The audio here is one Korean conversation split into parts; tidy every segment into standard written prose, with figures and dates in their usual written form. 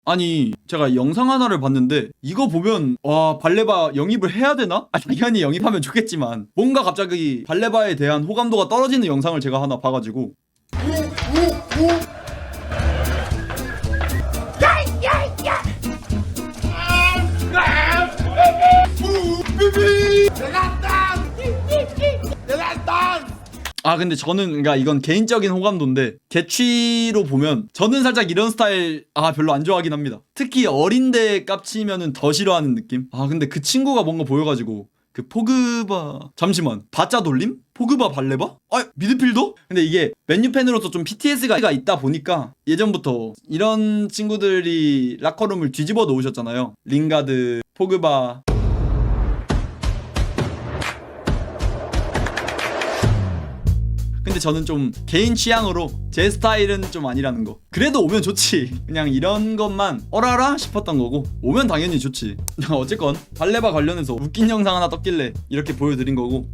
아니 제가 영상 하나를 봤는데 이거 보면 와 발레바 영입을 해야 되나? 당연히 영입하면 좋겠지만 뭔가 갑자기 발레바에 대한 호감도가 떨어지는 영상을 제가 하나 봐가지고 근데 저는 그러니까 이건 개인적인 호감도인데 개취로 보면 저는 살짝 이런 스타일 별로 안 좋아하긴 합니다. 특히 어린데 깝치면은 더 싫어하는 느낌. 근데 그 친구가 뭔가 보여가지고 그 포그바 잠시만 바짜 돌림? 포그바 발레바? 미드필더? 근데 이게 맨유 팬으로서 좀 PTS가 있다 보니까 예전부터 이런 친구들이 라커룸을 뒤집어 놓으셨잖아요. 링가드, 포그바. 근데 저는 좀 개인 취향으로 제 스타일은 좀 아니라는 거. 그래도 오면 좋지. 그냥 이런 것만 어라라 싶었던 거고 오면 당연히 좋지. 어쨌건 발레바 관련해서 웃긴 영상 하나 떴길래 이렇게 보여드린 거고.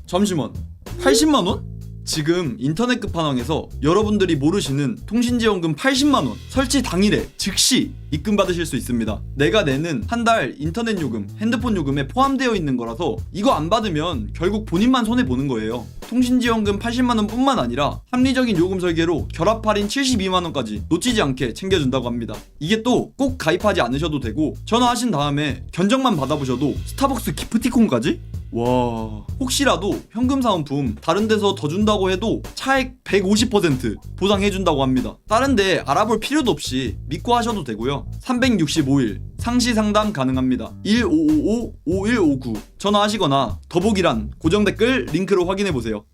잠시만 80만원? 지금 인터넷 끝판왕에서 여러분들이 모르시는 통신지원금 80만원 설치 당일에 즉시 입금 받으실 수 있습니다. 내가 내는 한 달 인터넷 요금, 핸드폰 요금에 포함되어 있는 거라서 이거 안 받으면 결국 본인만 손해보는 거예요. 통신지원금 80만원 뿐만 아니라 합리적인 요금 설계로 결합 할인 72만원까지 놓치지 않게 챙겨준다고 합니다. 이게 또 꼭 가입하지 않으셔도 되고 전화하신 다음에 견적만 받아보셔도 스타벅스 기프티콘까지? 와, 혹시라도 현금 사은품 다른 데서 더 준다고 해도 차액 150% 보상해준다고 합니다. 다른 데 알아볼 필요도 없이 믿고 하셔도 되고요. 365일 상시 상담 가능합니다. 1555-5159 전화하시거나 더보기란 고정 댓글 링크로 확인해보세요.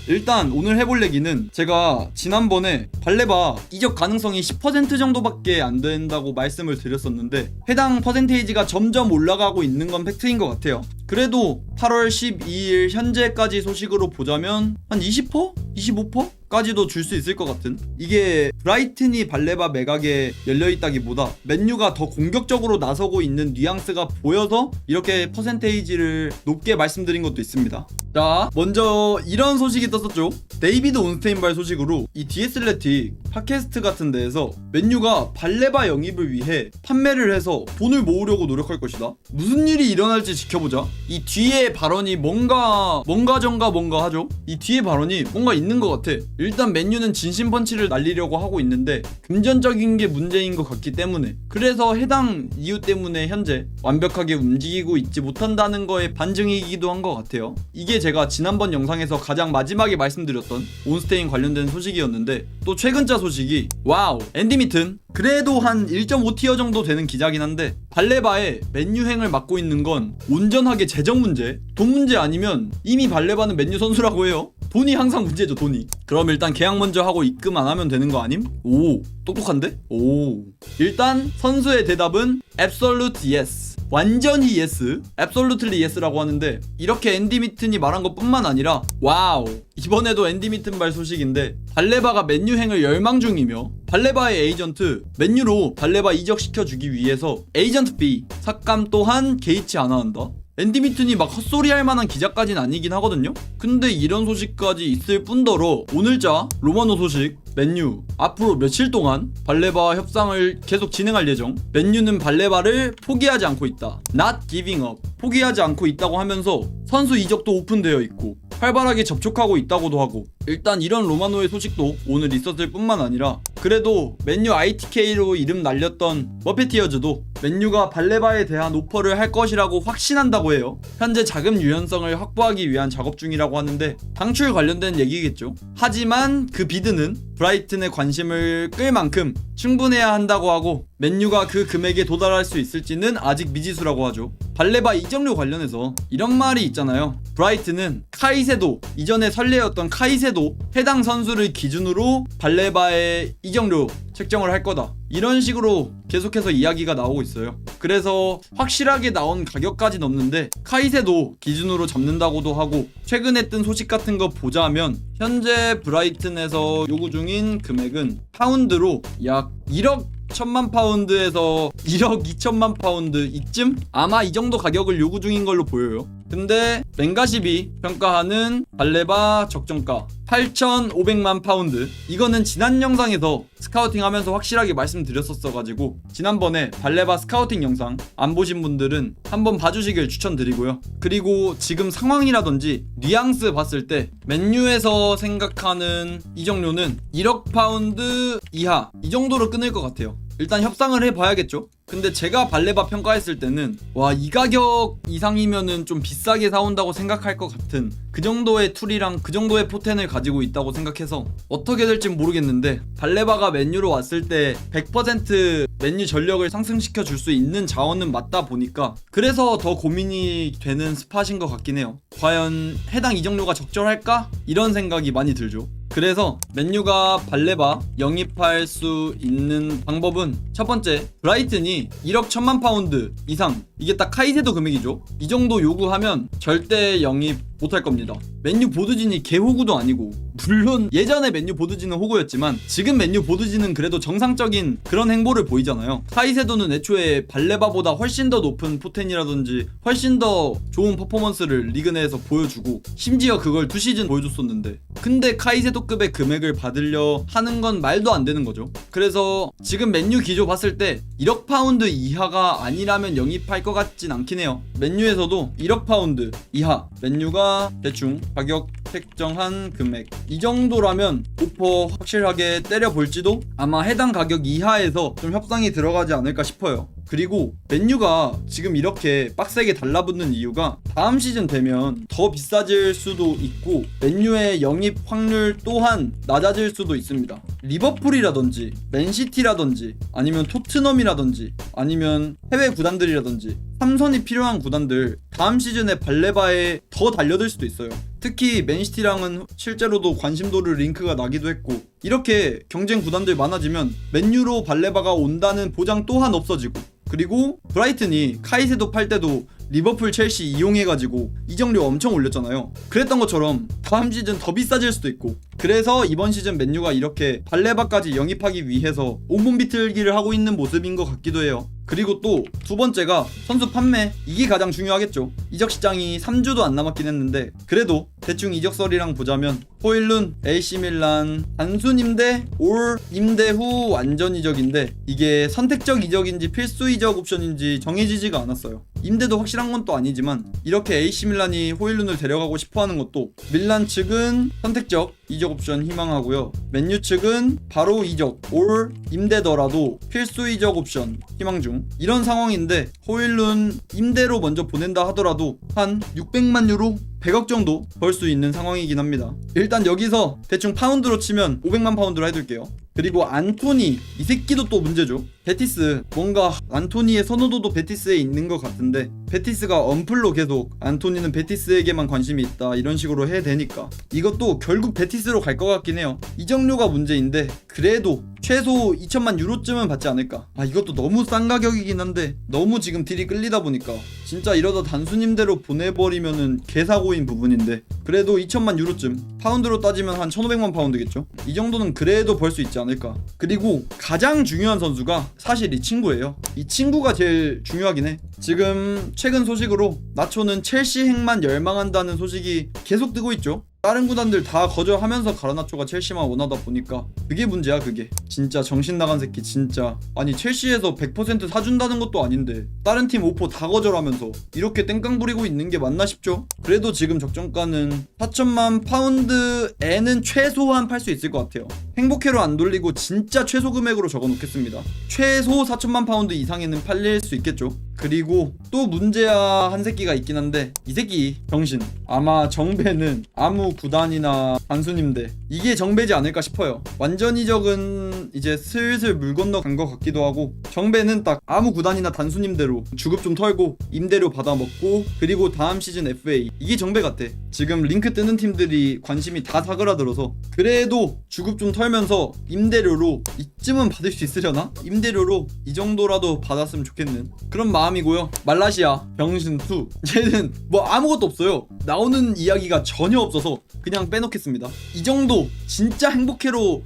일단 오늘 해볼 얘기는 제가 지난번에 발레바 이적 가능성이 10% 정도밖에 안 된다고 말씀을 드렸었는데 해당 퍼센테이지가 점점 올라가고 있는 건 팩트인 것 같아요. 그래도 8월 12일 현재까지 소식으로 보자면 한 20%? 25%? 까지도 줄 수 있을 것 같은. 이게 브라이튼이 발레바 매각에 열려있다기보다 맨유가 더 공격적으로 나서고 있는 뉘앙스가 보여서 이렇게 퍼센테이지를 높게 말씀드린 것도 있습니다. 자, 먼저 이런 소식이 떴었죠. 데이비드 온스테인발 소식으로 이 디애슬레틱 팟캐스트 같은 데에서 맨유가 발레바 영입을 위해 판매를 해서 돈을 모으려고 노력할 것이다. 무슨 일이 일어날지 지켜보자. 이 뒤에 발언이 뭔가 하죠. 이 뒤에 발언이 뭔가 있는 것 같아. 일단 맨유는 진심 펀치를 날리려고 하고 있는데 금전적인 게 문제인 것 같기 때문에, 그래서 해당 이유 때문에 현재 완벽하게 움직이고 있지 못한다는 거에 반증이기도 한 것 같아요. 이게 제가 지난번 영상에서 가장 마지막에 말씀드렸던 온스테인 관련된 소식이었는데, 또 최근자 소식이 와우, 앤디 미튼 그래도 한 1.5티어 정도 되는 기자긴 한데 발레바의 맨유행을 맡고 있는 건 온전하게 재정 문제, 돈 문제 아니면 이미 발레바는 맨유 선수라고 해요. 돈이 항상 문제죠, 돈이. 그럼 일단 계약 먼저 하고 입금 안 하면 되는 거 아님? 오, 똑똑한데? 오. 일단 선수의 대답은 absolute yes. 완전히 yes, absolutely yes라고 하는데, 이렇게 앤디 미튼이 말한 것 뿐만 아니라 와우, 이번에도 앤디 미튼 발 소식인데 발레바가 맨유행을 열망 중이며 발레바의 에이전트 맨유로 발레바 이적시켜주기 위해서 에이전트 B 삭감 또한 개의치 않아 한다. 앤디 미튼이 막 헛소리 할 만한 기자까지는 아니긴 하거든요. 근데 이런 소식까지 있을 뿐더러 오늘자 로마노 소식, 맨유 앞으로 며칠 동안 발레바와 협상을 계속 진행할 예정. 맨유는 발레바를 포기하지 않고 있다. Not giving up. 포기하지 않고 있다고 하면서 선수 이적도 오픈되어 있고 활발하게 접촉하고 있다고도 하고, 일단 이런 로마노의 소식도 오늘 있었을 뿐만 아니라 그래도 맨유 ITK로 이름 날렸던 머페티어즈도 맨유가 발레바에 대한 오퍼를 할 것이라고 확신한다고 해요. 현재 자금 유연성을 확보하기 위한 작업 중이라고 하는데 방출 관련된 얘기겠죠. 하지만 그 비드는 브라이튼의 관심을 끌 만큼 충분해야 한다고 하고 맨유가 그 금액에 도달할 수 있을지는 아직 미지수라고 하죠. 발레바 이적료 관련해서 이런 말이 있잖아요. 브라이튼은 카이세도, 이전에 선례였던 카이세도 해당 선수를 기준으로 발레바의 이적료 책정을 할 거다, 이런 식으로 계속해서 이야기가 나오고 있어요. 그래서 확실하게 나온 가격까지는 없는데 카이세도 기준으로 잡는다고도 하고, 최근에 뜬 소식 같은 거 보자면 현재 브라이튼에서 요구 중인 금액은 파운드로 약 1억 1천만 파운드에서 1억 2천만 파운드 이쯤? 아마 이 정도 가격을 요구 중인 걸로 보여요. 근데 랭가십이 평가하는 발레바 적정가 8,500만 파운드. 이거는 지난 영상에서 스카우팅 하면서 확실하게 말씀드렸었어가지고 지난번에 발레바 스카우팅 영상 안 보신 분들은 한번 봐주시길 추천드리고요. 그리고 지금 상황이라든지 뉘앙스 봤을 때 맨유에서 생각하는 이적료는 1억 파운드 이하 이 정도로 끊을 것 같아요. 일단 협상을 해봐야겠죠. 근데 제가 발레바 평가했을 때는 와, 이 가격 이상이면은 좀 비싸게 사온다고 생각할 것 같은 그 정도의 툴이랑 그 정도의 포텐을 가지고 있다고 생각해서 어떻게 될진 모르겠는데, 발레바가 맨유로 왔을 때 100% 맨유 전력을 상승시켜 줄 수 있는 자원은 맞다 보니까 그래서 더 고민이 되는 스팟인 것 같긴 해요. 과연 해당 이적료가 적절할까? 이런 생각이 많이 들죠. 그래서 맨유가 발레바 영입할 수 있는 방법은 첫 번째, 브라이튼이 1억 1천만 파운드 이상, 이게 딱 카이세도 금액이죠. 이 정도 요구하면 절대 영입 못할 겁니다. 맨유 보드진이 개호구도 아니고, 물론 예전에 맨유 보드진은 호구였지만 지금 맨유 보드진은 그래도 정상적인 그런 행보를 보이잖아요. 카이세도는 애초에 발레바보다 훨씬 더 높은 포텐이라든지 훨씬 더 좋은 퍼포먼스를 리그 내에서 보여주고, 심지어 그걸 2시즌 보여줬었는데, 근데 카이세도급의 금액을 받으려 하는 건 말도 안 되는 거죠. 그래서 지금 맨유 기조 봤을 때 1억 파운드 이하가 아니라면 영입할 것 같진 않긴 해요. 맨유에서도 1억 파운드 이하, 맨유가 대충 가격 책정한 금액 이 정도라면 오퍼 확실하게 때려볼지도, 아마 해당 가격 이하에서 좀 협상이 들어가지 않을까 싶어요. 그리고 맨유가 지금 이렇게 빡세게 달라붙는 이유가 다음 시즌 되면 더 비싸질 수도 있고 맨유의 영입 확률 또한 낮아질 수도 있습니다. 리버풀이라든지 맨시티라든지 아니면 토트넘이라든지 아니면 해외 구단들이라든지 3선이 필요한 구단들 다음 시즌에 발레바에 더 달려들 수도 있어요. 특히 맨시티랑은 실제로도 관심도를 링크가 나기도 했고, 이렇게 경쟁 구단들 많아지면 맨유로 발레바가 온다는 보장 또한 없어지고, 그리고 브라이튼이 카이세도 팔 때도 리버풀, 첼시 이용해가지고 이적료 엄청 올렸잖아요. 그랬던 것처럼 다음 시즌 더 비싸질 수도 있고, 그래서 이번 시즌 맨유가 이렇게 발레바까지 영입하기 위해서 온몸 비틀기를 하고 있는 모습인 것 같기도 해요. 그리고 또 두 번째가 선수 판매, 이게 가장 중요하겠죠. 이적 시장이 3주도 안 남았긴 했는데 그래도 대충 이적설이랑 보자면 호일룬, AC 밀란, 단순 임대, 올 임대 후 완전 이적인데 이게 선택적 이적인지 필수 이적 옵션인지 정해지지가 않았어요. 임대도 확실한 건 또 아니지만 이렇게 AC 밀란이 호일룬을 데려가고 싶어하는 것도 밀란 측은 선택적 이적 옵션 희망하고요, 맨유 측은 바로 이적, 올 임대더라도 필수 이적 옵션 희망 중, 이런 상황인데 호일룬 임대로 먼저 보낸다 하더라도 한 600만 유로 100억 정도 벌 수 있는 상황이긴 합니다. 일단 여기서 대충 파운드로 치면 500만 파운드로 해둘게요. 그리고 안토니, 이 새끼도 또 문제죠. 베티스, 뭔가 안토니의 선호도도 베티스에 있는 것 같은데 베티스가 언플로 계속 안토니는 베티스에게만 관심이 있다 이런 식으로 해야 되니까 이것도 결국 베티스로 갈 것 같긴 해요. 이적료가 문제인데 그래도 최소 2천만 유로쯤은 받지 않을까. 이것도 너무 싼 가격이긴 한데 너무 지금 딜이 끌리다 보니까 진짜 이러다 단순 임대로 보내버리면은 개사고인 부분인데, 그래도 2천만 유로쯤, 파운드로 따지면 한 1,500만 파운드겠죠. 이 정도는 그래도 벌 수 있지 않을까. 그리고 가장 중요한 선수가 사실 이 친구예요. 이 친구가 제일 중요하긴 해. 지금 최근 소식으로 나초는 첼시 행만 열망한다는 소식이 계속 뜨고 있죠. 다른 구단들 다 거절하면서 가르나초가 첼시만 원하다 보니까 그게 문제야. 그게 진짜 정신 나간 새끼 진짜. 아니 첼시에서 100% 사준다는 것도 아닌데 다른 팀 오퍼 다 거절하면서 이렇게 땡깡 부리고 있는 게 맞나 싶죠. 그래도 지금 적정가는 4천만 파운드에는 최소한 팔 수 있을 것 같아요. 행복회로 안 돌리고 진짜 최소 금액으로 적어놓겠습니다. 최소 4천만 파운드 이상에는 팔릴 수 있겠죠. 그리고 또 문제야 한 새끼가 있긴 한데 이 새끼 정신. 아마 정배는 아무 구단이나 단순 임대 이게 정배지 않을까 싶어요. 완전 이적은 이제 슬슬 물 건너 간 것 같기도 하고, 정배는 딱 아무 구단이나 단순 임대로 주급 좀 털고 임대료 받아먹고 그리고 다음 시즌 FA, 이게 정배 같아. 지금 링크 뜨는 팀들이 관심이 다 사그라들어서 그래도 주급 좀 털면서 임대료로 이쯤은 받을 수 있으려나? 임대료로 이 정도라도 받았으면 좋겠는 그런 마음 마함이고요. 말라시아 병신2 얘는 뭐 아무것도 없어요. 나오는 이야기가 전혀 없어서 그냥 빼놓겠습니다. 이 정도 진짜 행복회로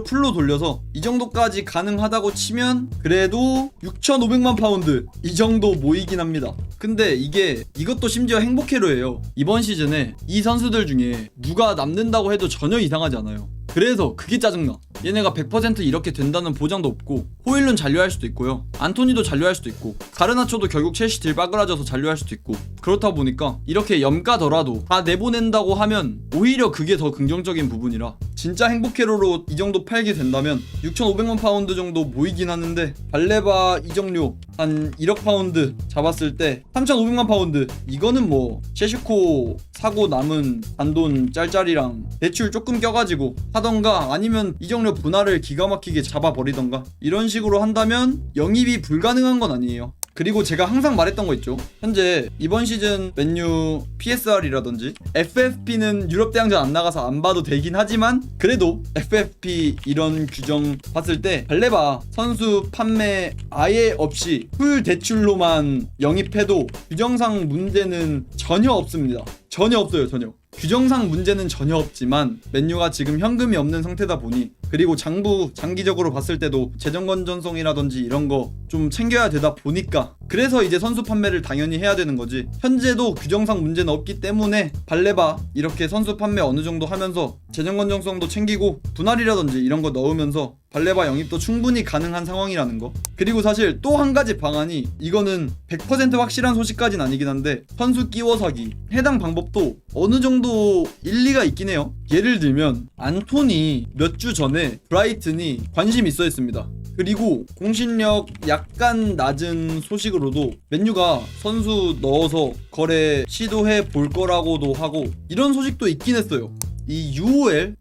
풀로 돌려서 이 정도까지 가능하다고 치면 그래도 6,500만 파운드 이 정도 모이긴 합니다. 근데 이것도 심지어 행복회로예요. 이번 시즌에 이 선수들 중에 누가 남는다고 해도 전혀 이상하지 않아요. 그래서 그게 짜증나. 얘네가 100% 이렇게 된다는 보장도 없고 호일룬 잔류할 수도 있고요. 안토니도 잔류할 수도 있고 가르나초도 결국 첼시 딜 빠그라져서 잔류할 수도 있고 그렇다 보니까 이렇게 염가더라도 다 내보낸다고 하면 오히려 그게 더 긍정적인 부분이라 진짜 행복회로로 이 정도 팔게 된다면 6,500만 파운드 정도 모이긴 하는데 발레바 이적료 한 1억 파운드 잡았을 때 3,500만 파운드 이거는 뭐 셰슈코 사고 남은 단돈 짤짤이랑 대출 조금 껴가지고 하던가 아니면 이적료 분할을 기가 막히게 잡아버리던가 이런 식으로 한다면 영입이 불가능한 건 아니에요. 그리고 제가 항상 말했던 거 있죠. 현재 이번 시즌 맨유 PSR이라든지 FFP는 유럽 대항전 안 나가서 안 봐도 되긴 하지만 그래도 FFP 이런 규정 봤을 때 발레바 선수 판매 아예 없이 풀 대출로만 영입해도 규정상 문제는 전혀 없습니다. 전혀 없어요. 전혀. 규정상 문제는 전혀 없지만 맨유가 지금 현금이 없는 상태다 보니 그리고 장기적으로 봤을 때도 재정 건전성이라든지 이런 거 좀 챙겨야 되다 보니까 그래서 이제 선수 판매를 당연히 해야 되는 거지. 현재도 규정상 문제는 없기 때문에 발레바 이렇게 선수 판매 어느 정도 하면서 재정 건전성도 챙기고 분할이라든지 이런 거 넣으면서 발레바 영입도 충분히 가능한 상황이라는 거. 그리고 사실 또 한 가지 방안이 이거는 100% 확실한 소식까지는 아니긴 한데 선수 끼워 사기 해당 방법도 어느 정도 일리가 있긴 해요. 예를 들면 안토니 몇 주 전에 브라이튼이 관심 있어 했습니다. 그리고 공신력 약간 낮은 소식으로도 맨유가 선수 넣어서 거래 시도해 볼 거라고도 하고 이런 소식도 있긴 했어요. 이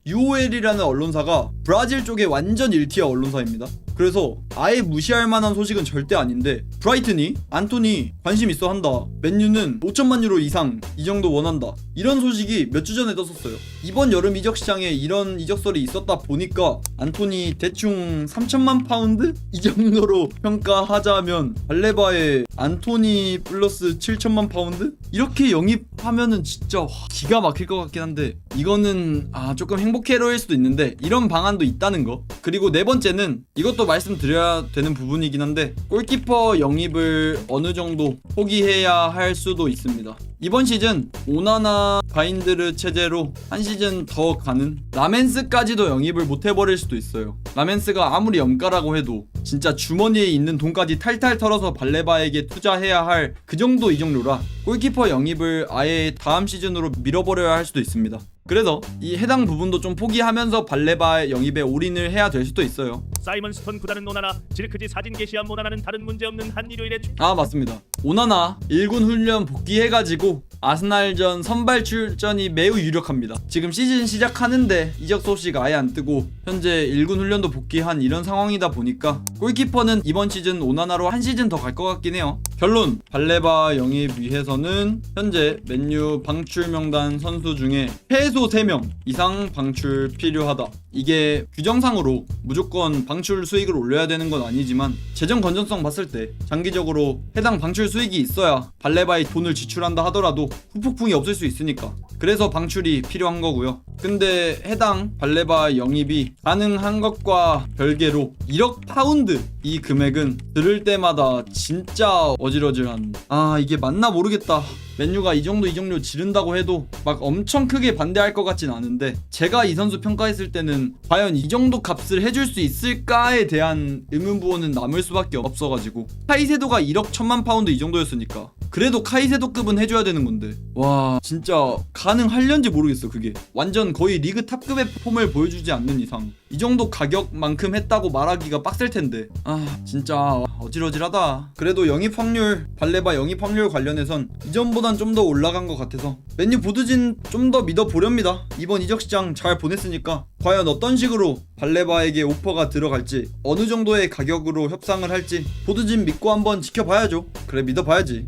UOL이라는 언론사가 브라질 쪽에 완전 1티어 언론사입니다. 그래서 아예 무시할 만한 소식은 절대 아닌데 브라이튼이 안토니 관심 있어 한다. 맨유는 5천만 유로 이상 이 정도 원한다. 이런 소식이 몇 주 전에 떴었어요. 이번 여름 이적 시장에 이런 이적설이 있었다 보니까 안토니 대충 3천만 파운드? 이 정도로 평가하자면 발레바에 안토니 플러스 7천만 파운드? 이렇게 영입하면은 진짜 기가 막힐 것 같긴 한데 이거는 조금 행복해로일 수도 있는데 이런 방안도 있다는 거. 그리고 네 번째는 이것도 말씀드려야 되는 부분이긴 한데 골키퍼 영입을 어느 정도 포기해야 할 수도 있습니다. 이번 시즌 오나나 바인드르 체제로 한 시즌 더 가는 라멘스까지도 영입을 못 해버릴 수도 있어요. 라멘스가 아무리 염가라고 해도 진짜 주머니에 있는 돈까지 탈탈 털어서 발레바에게 투자해야 할 그 정도 이적료라 골키퍼 영입을 아예 다음 시즌으로 밀어버려야 할 수도 있습니다. 그래서 이 해당 부분도 좀 포기하면서 발레바 영입에 올인을 해야 될 수도 있어요. 사이먼스턴 구단은 오나나, 지르크지 사진 게시한 오나나는 다른 문제없는 한 일요일에 맞습니다. 오나나 1군 훈련 복귀해가지고 아스날전 선발 출전이 매우 유력합니다. 지금 시즌 시작하는데 이적 소식 아예 안 뜨고 현재 1군 훈련도 복귀한 이런 상황이다 보니까 골키퍼는 이번 시즌 오나나로 한 시즌 더 갈 것 같긴 해요. 결론, 발레바 영입 위해서는 현재 맨유 방출 명단 선수 중에 최소 3명 이상 방출 필요하다. 이게 규정상으로 무조건 방출 수익을 올려야 되는 건 아니지만 재정 건전성 봤을 때 장기적으로 해당 방출 수익이 있어야 발레바에 돈을 지출한다 하더라도 후폭풍이 없을 수 있으니까 그래서 방출이 필요한 거고요. 근데 해당 발레바 영입이 가능한 것과 별개로 1억 파운드 이 금액은 들을 때마다 진짜 어질어질한 이게 맞나 모르겠다. 맨유가 이 정도 이적료 지른다고 해도 막 엄청 크게 반대할 것 같진 않은데 제가 이 선수 평가했을 때는 과연 이 정도 값을 해줄 수 있을까에 대한 의문부호는 남을 수밖에 없어가지고 카이세도가 1억 1천만 파운드 이 정도였으니까 그래도 카이세도급은 해줘야 되는 건데 와 진짜 가능할련지 모르겠어. 그게 완전 거의 리그 탑급의 폼을 보여주지 않는 이상 이 정도 가격만큼 했다고 말하기가 빡셀 텐데 진짜 어질어질하다. 그래도 영입 확률 발레바 영입 확률 관련해선 이전보단 좀 더 올라간 것 같아서 맨유 보드진 좀 더 믿어보렵니다. 이번 이적 시장 잘 보냈으니까 과연 어떤 식으로 발레바에게 오퍼가 들어갈지 어느 정도의 가격으로 협상을 할지 보드진 믿고 한번 지켜봐야죠. 그래 믿어봐야지.